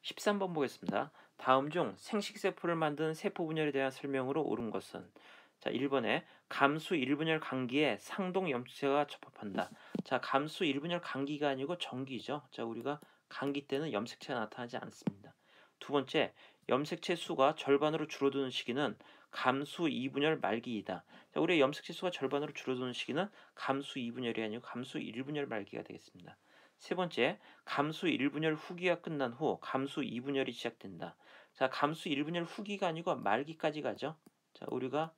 13번 보겠습니다. 다음 중 생식세포를 만드는 세포 분열에 대한 설명으로 옳은 것은? 자, 1번에 감수 1분열 감기에 상동 염색체가 접합한다. 자, 감수 1분열 감기가 아니고 정기죠. 자, 우리가 감기 때는 염색체가 나타나지 않습니다. 두 번째, 염색체 수가 절반으로 줄어드는 시기는 감수 2분열 말기이다. 자, 우리의 염색체 수가 절반으로 줄어드는 시기는 감수 2분열이 아니고 감수 1분열 말기가 되겠습니다. 세 번째, 감수 1분열 후기가 끝난 후 감수 2분열이 시작된다. 자, 감수 1분열 후기가 아니고 말기까지 가죠. 자, 우리가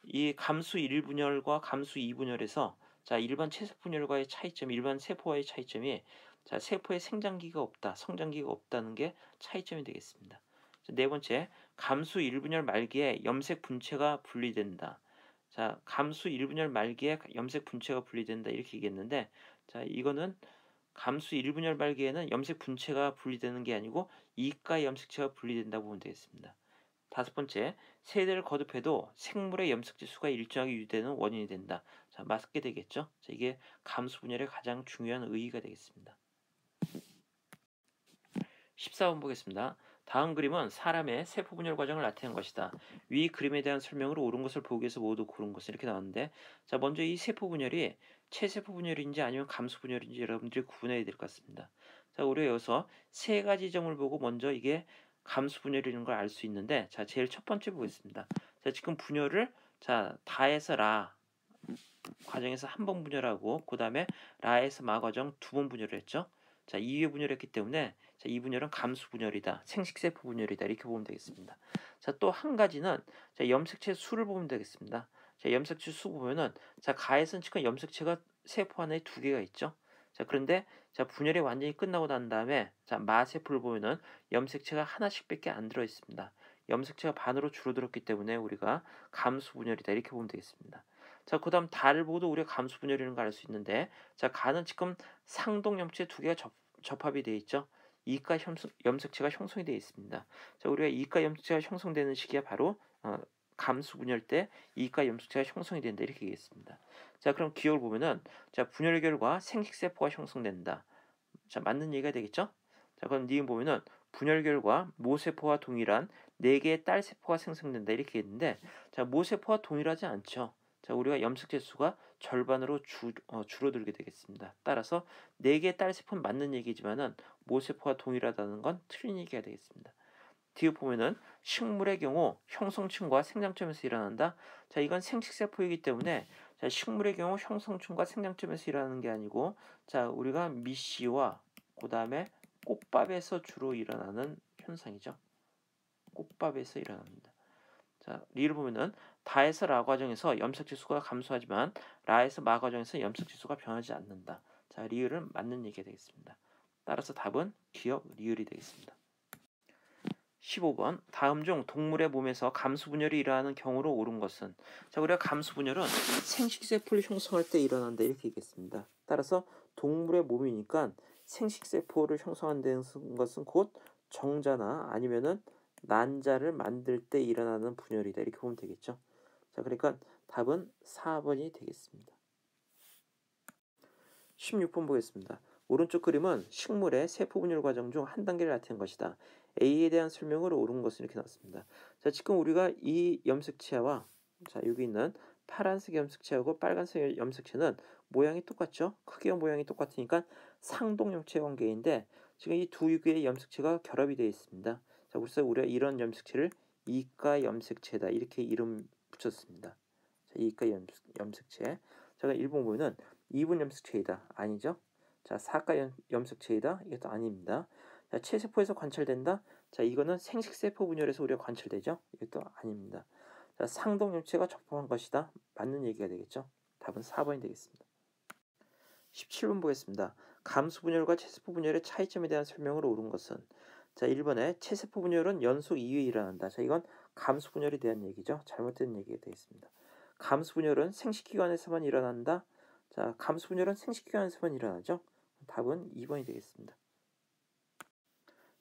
이 감수 1분열과 감수 2분열에서 자, 일반 체세포분열과의 차이점, 일반 세포와의 차이점이 자, 세포에 생장기가 없다, 성장기가 없다는 게 차이점이 되겠습니다. 자, 네 번째, 감수 1분열 말기에 염색 분체가 분리된다. 자, 감수 1분열 말기에 염색 분체가 분리된다 이렇게 얘기했는데 자, 이거는 감수 1분열 말기에는 염색 분체가 분리되는 게 아니고 이가 염색체가 분리된다고 보면 되겠습니다. 다섯 번째, 세대를 거듭해도 생물의 염색체 수가 일정하게 유지되는 원인이 된다. 자, 맞게 되겠죠? 자, 이게 감수 분열의 가장 중요한 의의가 되겠습니다. 14번 보겠습니다. 다음 그림은 사람의 세포 분열 과정을 나타낸 것이다. 위 그림에 대한 설명으로 옳은 것을 보기 위해서 모두 고른 것은 이렇게 나왔는데 자, 먼저 이 세포 분열이 체세포 분열인지 아니면 감수 분열인지 여러분들이 구분해야 될 것 같습니다. 자, 우리가 여기서 세 가지 점을 보고 먼저 이게 감수 분열이라는 걸 알 수 있는데 자, 제일 첫 번째 보겠습니다. 자, 지금 분열을 자, 다에서 라 과정에서 한 번 분열하고 그 다음에 라에서 마 과정 두 번 분열을 했죠. 자, 2회 분열했기 때문에 자, 이 분열은 감수 분열이다. 생식세포 분열이다. 이렇게 보면 되겠습니다. 자, 또 한 가지는 자, 염색체 수를 보면 되겠습니다. 자, 염색체 수 보면은 자, 가에서는 지금 염색체가 세포 안에 두 개가 있죠. 자, 그런데 자, 분열이 완전히 끝나고 난 다음에 자, 마세포를 보면은 염색체가 하나씩밖에 안 들어 있습니다. 염색체가 반으로 줄어들었기 때문에 우리가 감수 분열이다. 이렇게 보면 되겠습니다. 자, 그 다음 달을 보도 우리가 감수 분열이라는 걸 알 수 있는데 자, 가는 지금 상동 염색체 두 개가 접합이 되어 있죠. 이가 염색체가 형성이 되어 있습니다. 자, 우리가 이가 염색체가 형성되는 시기가 바로 감수 분열 때 이가 염색체가 형성이 된다 이렇게 얘기했습니다. 자, 그럼 기억을 보면은 자, 분열 결과 생식세포가 형성된다. 자, 맞는 얘기가 되겠죠? 자, 그럼 니은 보면은 분열 결과 모세포와 동일한 4개의 딸 세포가 생성된다 이렇게 했는데 자, 모세포와 동일하지 않죠. 자, 우리가 염색체 수가 절반으로 줄어들게 되겠습니다. 따라서 4개의 딸 세포는 맞는 얘기지만은 모세포와 동일하다는 건 틀린 얘기가 되겠습니다. 뒤에 보면은 식물의 경우 형성층과 생장점에서 일어난다. 자, 이건 생식세포이기 때문에 자, 식물의 경우 형성층과 생장점에서 일어나는 게 아니고 자, 우리가 미씨와 그 다음에 꽃밥에서 주로 일어나는 현상이죠. 꽃밥에서 일어납니다. 자, 리를 보면은 다에서 라 과정에서 염색체 수가 감소하지만 라에서 마 과정에서 염색체 수가 변하지 않는다. 자, 리을은 맞는 얘기가 되겠습니다. 따라서 답은 기억 리을이 되겠습니다. 15번 다음 중 동물의 몸에서 감수 분열이 일어나는 경우로 옳은 것은? 자, 우리가 감수 분열은 생식세포를 형성할 때 일어난다 이렇게 얘기했습니다. 따라서 동물의 몸이니까 생식세포를 형성한다는 것은 곧 정자나 아니면은 난자를 만들 때 일어나는 분열이다 이렇게 보면 되겠죠. 자, 그러니까 답은 4번이 되겠습니다. 16번 보겠습니다. 오른쪽 그림은 식물의 세포 분열 과정 중 한 단계를 나타낸 것이다. A에 대한 설명으로 옳은 것은 이렇게 나왔습니다. 자, 지금 우리가 이 염색체와 자, 여기 있는 파란색 염색체하고 빨간색 염색체는 모양이 똑같죠? 크기와 모양이 똑같으니까 상동염체 관계인데 지금 이 두 개의 염색체가 결합이 되어 있습니다. 자, 그래서 우리가 이런 염색체를 이가 염색체다 이렇게 이름 붙였습니다. 자, 이가 염색체. 자, 1번 보면은 2분 염색체이다. 아니죠? 자, 4가 염색체이다. 이것도 아닙니다. 자, 체세포에서 관찰된다. 자, 이거는 생식세포 분열에서 우리가 관찰되죠. 이것도 아닙니다. 자, 상동염체가 접합한 것이다. 맞는 얘기가 되겠죠. 답은 4번이 되겠습니다. 17번 보겠습니다. 감수 분열과 체세포 분열의 차이점에 대한 설명을 옳은 것은? 자, 1번에 체세포 분열은 연속 2회 일어난다. 자, 이건 감수 분열에 대한 얘기죠. 잘못된 얘기가 되겠습니다. 감수 분열은 생식기관에서만 일어난다. 자, 감수 분열은 생식기관에서만 일어나죠. 답은 2번이 되겠습니다.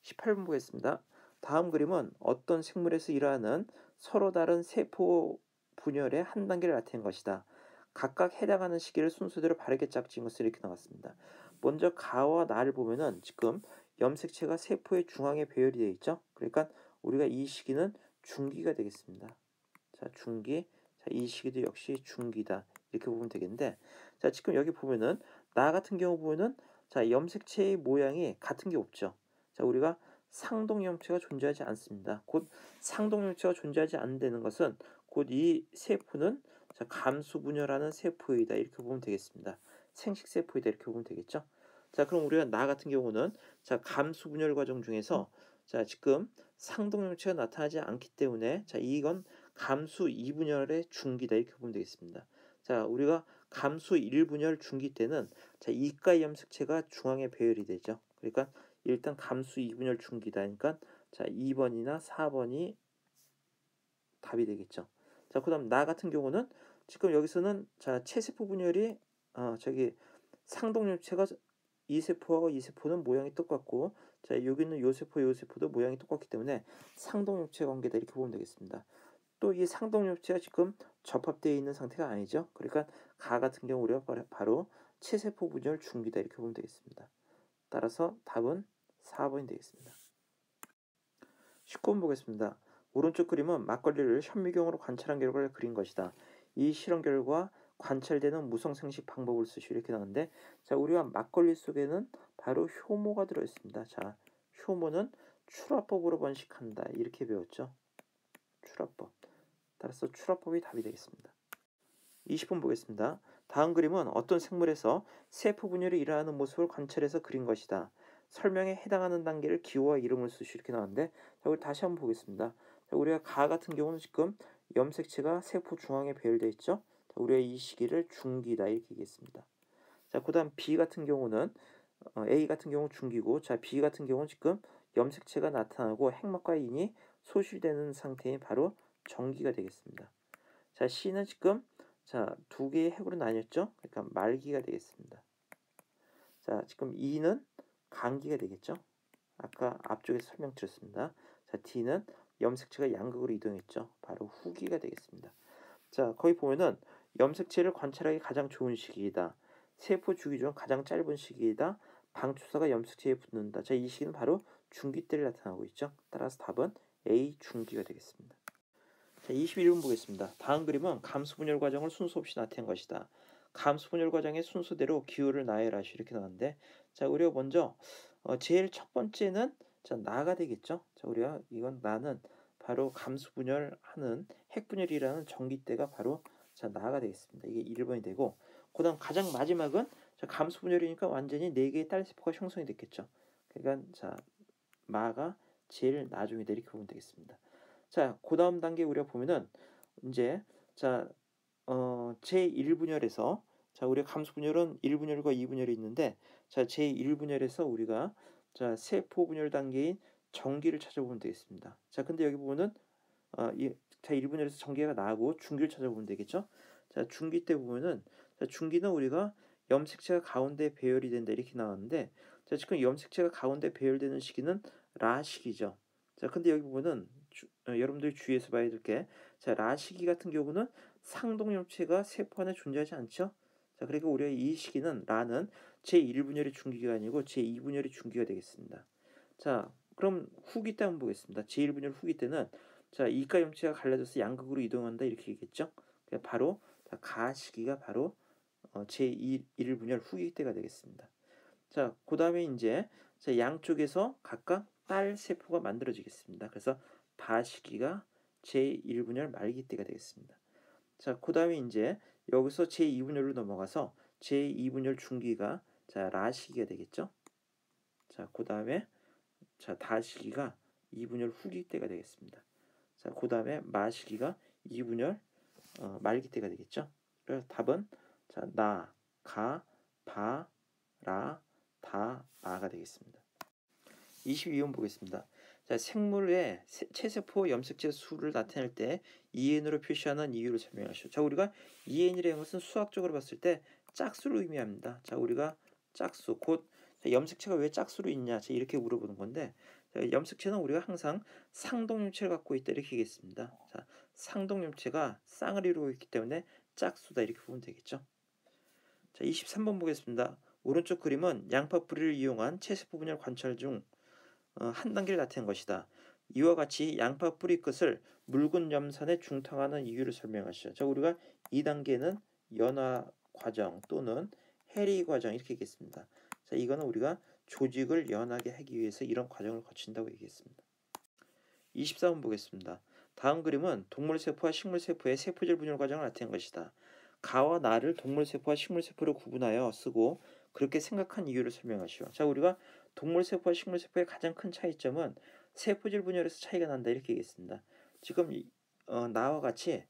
18번 보겠습니다. 다음 그림은 어떤 생물에서 일어나는 서로 다른 세포 분열의 한 단계를 나타낸 것이다. 각각 해당하는 시기를 순서대로 바르게 짝진 것을 이렇게 나왔습니다. 먼저 가와 나를 보면은 지금 염색체가 세포의 중앙에 배열이 되어 있죠. 그러니까 우리가 이 시기는 중기가 되겠습니다. 자, 중기. 자, 이 시기도 역시 중기다. 이렇게 보면 되겠는데, 자, 지금 여기 보면은 나 같은 경우 보면은 자, 염색체의 모양이 같은 게 없죠. 자, 우리가 상동염체가 존재하지 않습니다. 곧 상동염체가 존재하지 않는다는 것은 곧 이 세포는 자, 감수분열하는 세포이다. 이렇게 보면 되겠습니다. 생식세포이다. 이렇게 보면 되겠죠. 자, 그럼 우리가 나 같은 경우는 자, 감수분열 과정 중에서 자, 지금 상동염체가 나타나지 않기 때문에 자, 이건 감수 2분열의 중기다. 이렇게 보면 되겠습니다. 자, 우리가 감수 1분열 중기 때는 자, 이가 염색체가 중앙에 배열이 되죠. 그러니까 일단 감수 2분열 중기다. 그러니까 자, 2번이나 4번이 답이 되겠죠. 자, 그다음 나 같은 경우는 지금 여기서는 자, 체세포 분열이 저기 상동염체가 이 세포하고 이 세포는 모양이 똑같고 자, 여기는 요 세포 요 세포도 모양이 똑같기 때문에 상동염체 관계다. 이렇게 보면 되겠습니다. 또 이 상동엽체가 지금 접합되어 있는 상태가 아니죠. 그러니까 가 같은 경우 우리가 바로 체세포 분열 중기다. 이렇게 보면 되겠습니다. 따라서 답은 4번이 되겠습니다. 19번 보겠습니다. 오른쪽 그림은 막걸리를 현미경으로 관찰한 결과를 그린 것이다. 이 실험 결과 관찰되는 무성 생식 방법을 쓰시오. 이렇게 나오는데 자, 우리가 막걸리 속에는 바로 효모가 들어있습니다. 자, 효모는 출화법으로 번식한다. 이렇게 배웠죠. 출화법. 따라서 출화법이 답이 되겠습니다. 20번 보겠습니다. 다음 그림은 어떤 생물에서 세포 분열이 일어나는 모습을 관찰해서 그린 것이다. 설명에 해당하는 단계를 기호와 이름을 쓰시오. 이렇게 나왔는데 자, 우리 다시 한번 보겠습니다. 자, 우리가 가 같은 경우는 지금 염색체가 세포 중앙에 배열되어 있죠. 자, 우리가 이 시기를 중기다. 이렇게 얘기했습니다. 자, 그 다음 B 같은 경우는 A 같은 경우 중기고 자, B 같은 경우는 지금 염색체가 나타나고 핵막과 인이 소실되는 상태인 바로 정기가 되겠습니다. 자, C는 지금 자, 두 개의 핵으로 나뉘었죠. 그러니까 말기가 되겠습니다. 자, 지금 E는 간기가 되겠죠. 아까 앞쪽에서 설명드렸습니다. 자, D는 염색체가 양극으로 이동했죠. 바로 후기가 되겠습니다. 자, 거기 보면은 염색체를 관찰하기 가장 좋은 시기이다. 세포 주기 중 가장 짧은 시기이다. 방추사가 염색체에 붙는다. 자, 이 시기는 바로 중기 때를 나타나고 있죠. 따라서 답은 A 중기가 되겠습니다. 자, 21번 보겠습니다. 다음 그림은 감수분열 과정을 순서 없이 나타낸 것이다. 감수분열 과정의 순서대로 기호를 나열하시 이렇게 나왔는데 자, 우리가 먼저 제일 첫 번째는 자, 나가 되겠죠. 자, 우리가 이건 나는 바로 감수분열하는 핵분열이라는 전기때가 바로 자, 나가 되겠습니다. 이게 1번이 되고 그다음 가장 마지막은 자, 감수분열이니까 완전히 4개의 딸세포가 형성이 됐겠죠. 그러니까 자, 마가 제일 나중이다. 이렇게 보면 되겠습니다. 자, 그 다음 단계 우리가 보면은 이제 자, 제1분열에서 자, 우리가 감수분열은 1분열과 2분열이 있는데 자, 제1분열에서 우리가 자, 세포 분열 단계인 정기를 찾아보면 되겠습니다. 자, 근데 여기 보면은 자, 1분열에서 정기가 나고 중기를 찾아보면 되겠죠. 자, 중기 때 보면은 자, 중기는 우리가 염색체가 가운데 배열이 된다 이렇게 나왔는데 자, 지금 염색체가 가운데 배열되는 시기는 라 시기죠. 자, 근데 여기 보면은 여러분들이 주의해서 봐야 될 게 자, 라 시기 같은 경우는 상동염체가 세포 안에 존재하지 않죠. 자, 그리고 우리가 이 시기는 라는 제1분열의 중기가 아니고 제2분열의 중기가 되겠습니다. 자, 그럼 후기 때 한번 보겠습니다. 제1분열 후기 때는 자, 이가 염체가 갈라져서 양극으로 이동한다 이렇게 얘기했죠. 바로 자, 가 시기가 바로 제1분열 후기 때가 되겠습니다. 자, 그 다음에 이제 자, 양쪽에서 각각 딸 세포가 만들어지겠습니다. 그래서 바 시기가 제1분열 말기 때가 되겠습니다. 자, 그 다음에 이제 여기서 제2분열로 넘어가서 제2분열 중기가 자, 라 시기가 되겠죠. 자, 그 다음에 자, 다 시기가 2분열 후기 때가 되겠습니다. 자, 그 다음에 마 시기가 2분열 말기 때가 되겠죠. 그래서 답은 자, 나, 가, 바, 라, 다, 마가 되겠습니다. 22번 보겠습니다. 자, 생물의 체세포 염색체 수를 나타낼 때 EN으로 표시하는 이유를 설명하시오. 자, 우리가 EN이라는 것은 수학적으로 봤을 때 짝수를 의미합니다. 자, 우리가 짝수 곧 염색체가 왜 짝수로 있냐? 자, 이렇게 물어보는 건데 자, 염색체는 우리가 항상 상동염체를 갖고 있다 이렇게 얘기했습니다. 자, 상동염체가 쌍을 이루고 있기 때문에 짝수다 이렇게 보면 되겠죠. 자, 23번 보겠습니다. 오른쪽 그림은 양파 뿌리를 이용한 체세포 분열 관찰 중 한 단계를 나타낸 것이다. 이와 같이 양파 뿌리 끝을 묽은 염산에 중탕하는 이유를 설명하시죠. 자, 우리가 2단계는 연화 과정 또는 해리 과정 이렇게 얘기했습니다. 자, 이거는 우리가 조직을 연하게 하기 위해서 이런 과정을 거친다고 얘기했습니다. 24번 보겠습니다. 다음 그림은 동물세포와 식물세포의 세포질 분열 과정을 나타낸 것이다. 가와 나를 동물세포와 식물세포로 구분하여 쓰고 그렇게 생각한 이유를 설명하시오. 자, 우리가 동물세포와 식물세포의 가장 큰 차이점은 세포질 분열에서 차이가 난다 이렇게 얘기했습니다. 지금 나와 같이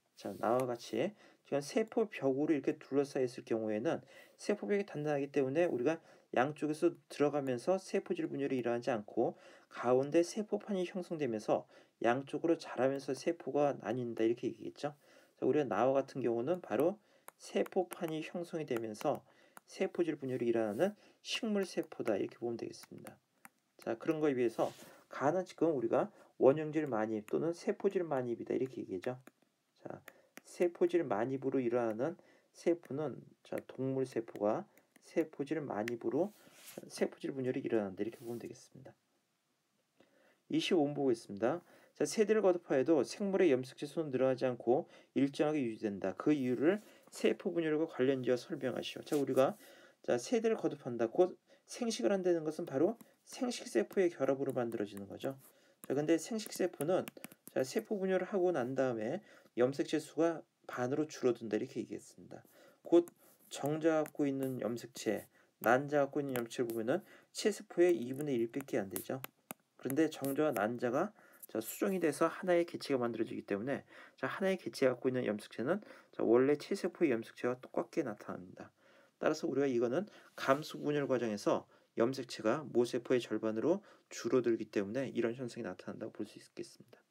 지금 세포벽으로 이렇게 둘러싸여 있을 경우에는 세포벽이 단단하기 때문에 우리가 양쪽에서 들어가면서 세포질 분열이 일어나지 않고 가운데 세포판이 형성되면서 양쪽으로 자라면서 세포가 나뉜다 이렇게 얘기했죠. 우리가 나와 같은 경우는 바로 세포판이 형성이 되면서 세포질 분열이 일어나는 식물세포다 이렇게 보면 되겠습니다. 자, 그런 거에 비해서 가는 지금 우리가 원형질 만입 또는 세포질 만입이다 이렇게 얘기하죠. 자, 세포질 만입으로 일어나는 세포는 동물 세포가 세포질 만입으로 세포질 분열이 일어난다 이렇게 보면 되겠습니다. 25번 보겠습니다. 자, 세대를 거듭하여도 생물의 염색체 수는 늘어나지 않고 일정하게 유지된다. 그 이유를 세포 분열과 관련지어 설명하시오. 자, 우리가 세대를 거듭한다. 곧 생식을 한다는 것은 바로 생식세포의 결합으로 만들어지는 거죠. 자, 근데 생식세포는 세포 분열을 하고 난 다음에 염색체 수가 반으로 줄어든다 이렇게 얘기했습니다. 곧 정자 갖고 있는 염색체, 난자 갖고 있는 염색체를 보면은 체세포의 2분의 1밖에 안 되죠. 그런데 정자와 난자가 수정이 돼서 하나의 개체가 만들어지기 때문에 하나의 개체가 갖고 있는 염색체는 원래 체세포의 염색체와 똑같게 나타납니다. 따라서 우리가 이거는 감수 분열 과정에서 염색체가 모세포의 절반으로 줄어들기 때문에 이런 현상이 나타난다고 볼 수 있겠습니다.